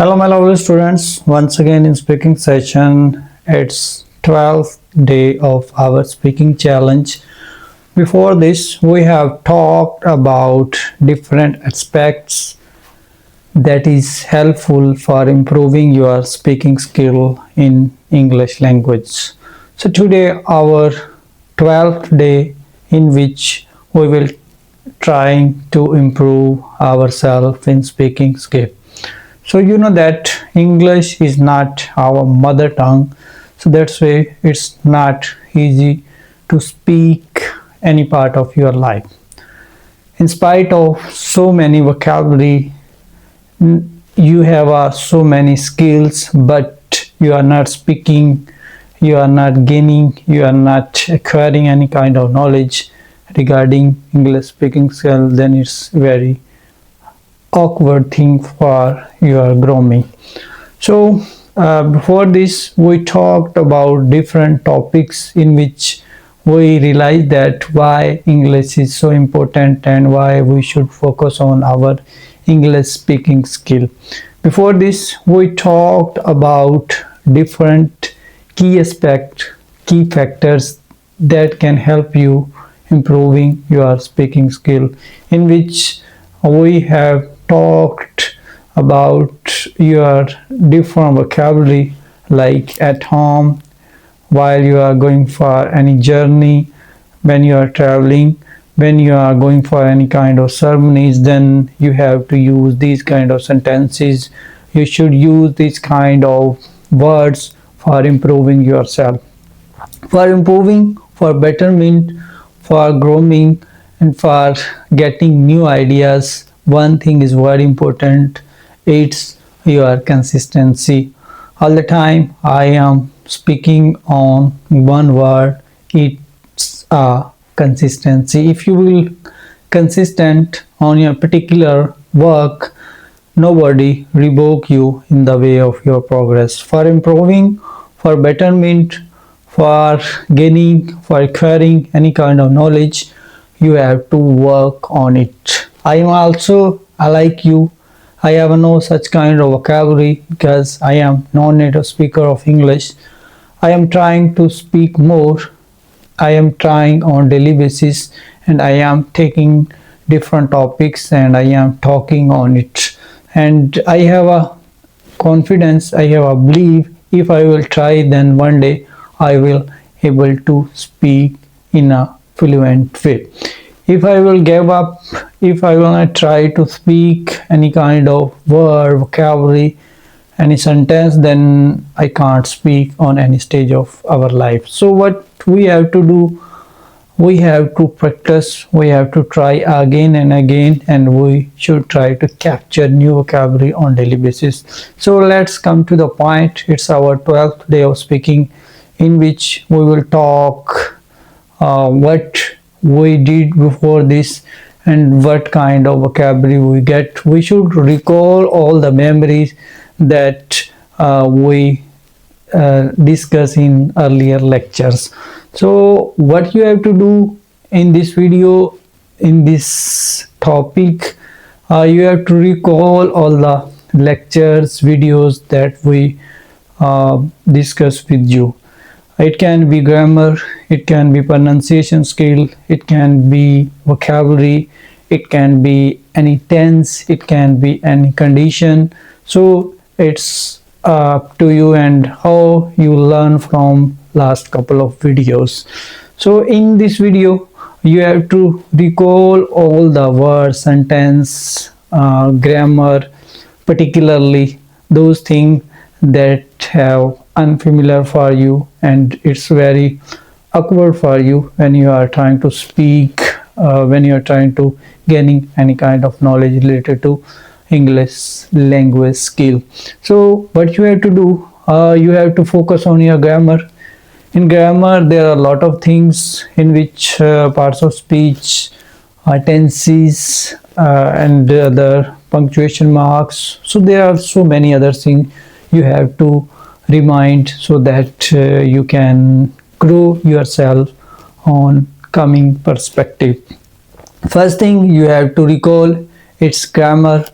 Hello, my lovely students. Once again in speaking session, it's 12th day of our speaking challenge. Before this, we have talked about different aspects that is helpful for improving your speaking skill in English language. So today, our 12th day in which we will trying to improve ourselves in speaking skill. So you know that English is not our mother tongue, so that's why it's not easy to speak any part of your life. In spite of so many vocabulary, you have so many skills, but you are not speaking, you are not gaining, you are not acquiring any kind of knowledge regarding English speaking skill, then it's very awkward thing for your grooming. So before this we talked about different topics in which we realized that why English is so important and why we should focus on our English speaking skill. Before this we talked about different key factors that can help you improving your speaking skill, in which we have talked about your different vocabulary, like at home, while you are going for any journey, when you are traveling, when you are going for any kind of ceremonies, then you have to use these kind of sentences. You should use these kind of words for improving yourself, for improving, for betterment, for grooming, and for getting new ideas. One thing is very important, it's your consistency. All the time I am speaking on one word, it's a consistency. If you will consistent on your particular work, nobody revoke you in the way of your progress. For improving, for betterment, for gaining, for acquiring any kind of knowledge, you have to work on it. I am also like you, I have no such kind of vocabulary because I am non-native speaker of English. I am trying to speak more. I am trying on daily basis, and I am taking different topics and I am talking on it. And I have a confidence, I have a belief, if I will try, then one day I will able to speak in a fluent way. If I will give up, if I will not try to speak any kind of word, vocabulary, any sentence, then I can't speak on any stage of our life. So what we have to do, we have to practice, we have to try again and again, and we should try to capture new vocabulary on daily basis. So let's come to the point. It's our 12th day of speaking, in which we will talk what we did before this and what kind of vocabulary we get. We should recall all the memories that we discussed in earlier lectures. So what you have to do in this video, in this topic, you have to recall all the lectures, videos that we discussed with you. It can be grammar, it can be pronunciation skill, it can be vocabulary, it can be any tense, it can be any condition. So it's up to you and how you learn from last couple of videos. So in this video you have to recall all the words, sentence, grammar, particularly those things that have unfamiliar for you and it's very awkward for you when you are trying to speak, when you are trying to gaining any kind of knowledge related to English language skill. So what you have to do, you have to focus on your grammar. In grammar there are a lot of things in which parts of speech, tenses, and other punctuation marks. So there are so many other things you have to remind so that you can grow yourself on coming perspective. First thing you have to recall, it's grammar.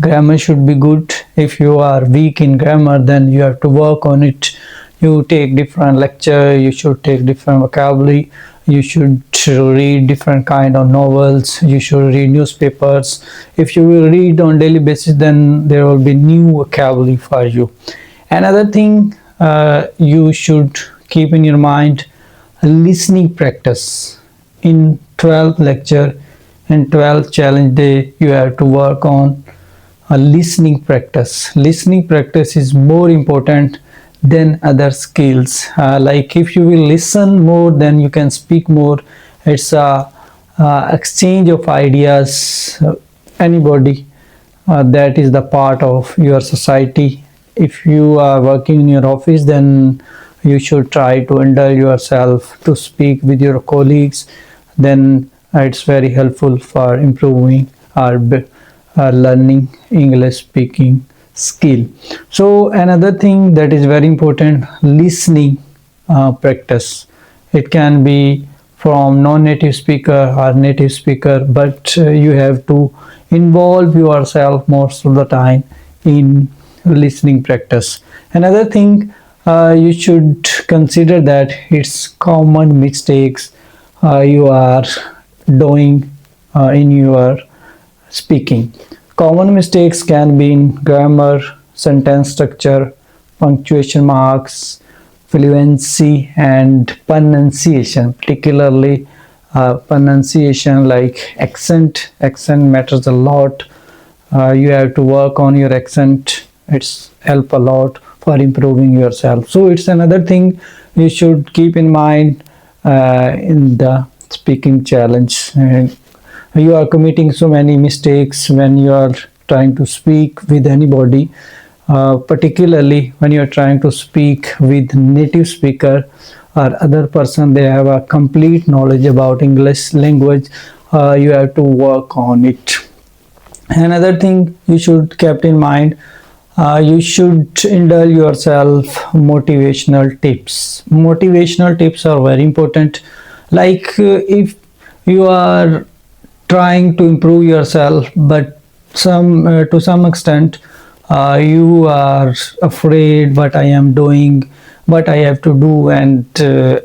Grammar should be good. If you are weak in grammar, then you have to work on it. You take different lecture, you should take different vocabulary, you should read different kind of novels, you should read newspapers. If you will read on daily basis, then there will be new vocabulary for you. Another thing you should keep in your mind, listening practice. In 12 lecture and 12 challenge day, you have to work on a listening practice. Listening practice is more important than other skills. Like if you will listen more, then you can speak more. It's a exchange of ideas. Anybody that is the part of your society. If you are working in your office, then you should try to indulge yourself to speak with your colleagues. Then it's very helpful for improving our learning English speaking skill. So another thing that is very important, listening practice. It can be from non-native speaker or native speaker, but you have to involve yourself most of the time in listening practice. Another thing you should consider that it's common mistakes you are doing in your speaking. Common mistakes can be in grammar, sentence structure, punctuation marks, fluency, and pronunciation. Particularly pronunciation, like accent. Accent matters a lot. You have to work on your accent. It's help a lot for improving yourself. So it's another thing you should keep in mind in the speaking challenge. And you are committing so many mistakes when you are trying to speak with anybody, particularly when you are trying to speak with native speaker or other person. They have a complete knowledge about English language. You have to work on it. Another thing you should keep in mind, you should indulge yourself motivational tips. Motivational tips are very important. Like if you are trying to improve yourself, but some to some extent you are afraid what I am doing, what I have to do, and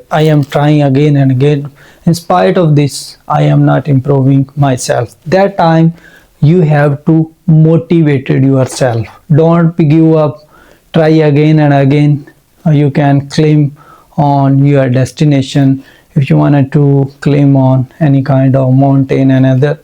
I am trying again and again. In spite of this, I am not improving myself. That time you have to motivate yourself. Don't give up. Try again and again. You can claim on your destination. If you wanted to claim on any kind of mountain, another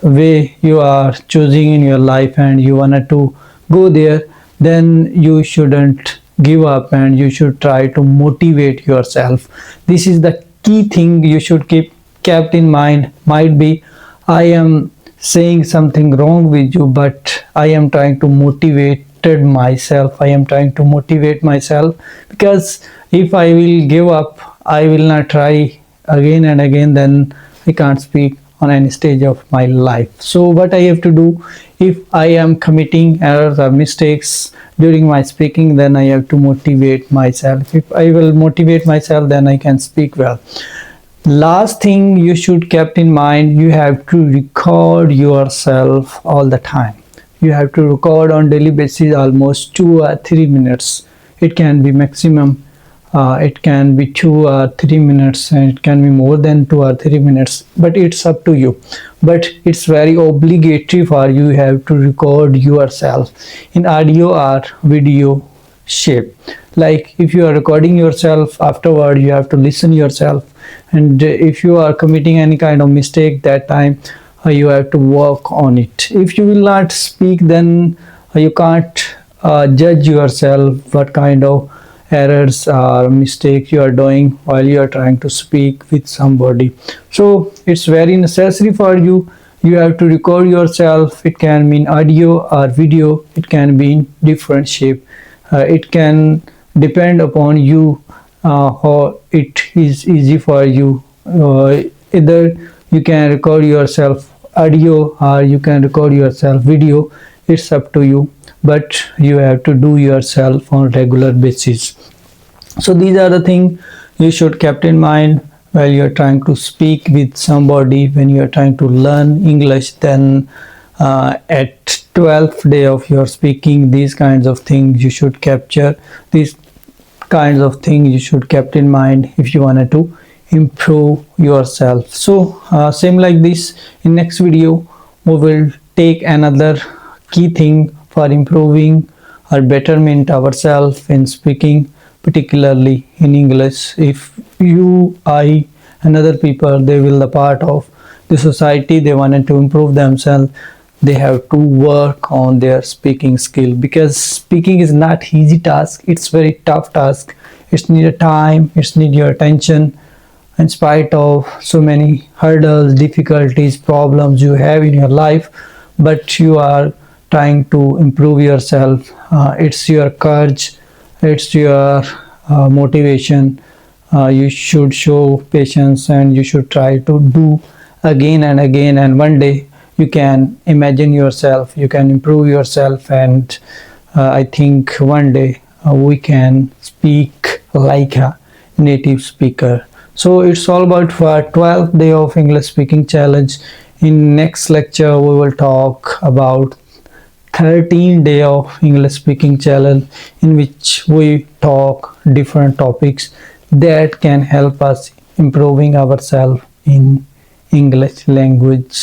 way you are choosing in your life, and you wanted to go there, then you shouldn't give up and you should try to motivate yourself. This is the key thing you should keep kept in mind. Might be I am saying something wrong with you, but I am trying to motivate myself. I am trying to motivate myself, because if I will give up, I will not try again and again, then I can't speak on any stage of my life. So what I have to do, if I am committing errors or mistakes during my speaking, then I have to motivate myself. If I will motivate myself, then I can speak well. Last thing you should keep in mind, you have to record yourself all the time. You have to record on daily basis almost 2 or 3 minutes. It can be maximum, it can be 2 or 3 minutes, and it can be more than 2 or 3 minutes, but it's up to you. But it's very obligatory for you. You have to record yourself in audio or video shape. Like if you are recording yourself, afterward you have to listen yourself, and if you are committing any kind of mistake, that time you have to work on it. If you will not speak, then you can't judge yourself what kind of errors or mistakes you are doing while you are trying to speak with somebody. So it's very necessary for you. You have to record yourself. It can mean audio or video. It can be in different shape. It can depend upon you how it is easy for you. Either you can record yourself audio or you can record yourself video. It's up to you, but you have to do yourself on regular basis. So these are the things you should keep in mind while you are trying to speak with somebody. When you are trying to learn English, then at 12th day of your speaking. These kinds of things you should capture. These kinds of things you should kept in mind if you wanted to improve yourself. So same like this, in next video we will take another key thing for improving or betterment ourselves in speaking, particularly in English. If you, I, and other people, they will the part of the society, they wanted to improve themselves, they have to work on their speaking skill, because speaking is not easy task, it's very tough task. It's need a time, it's need your attention. In spite of so many hurdles, difficulties, problems you have in your life, but you are trying to improve yourself. It's your courage, it's your motivation. You should show patience and you should try to do again and again, and one day you can imagine yourself, you can improve yourself, and I think one day we can speak like a native speaker. So it's all about for 12th day of English speaking challenge. In next lecture we will talk about 13 day of English speaking challenge, in which we talk different topics that can help us improving ourselves in English language.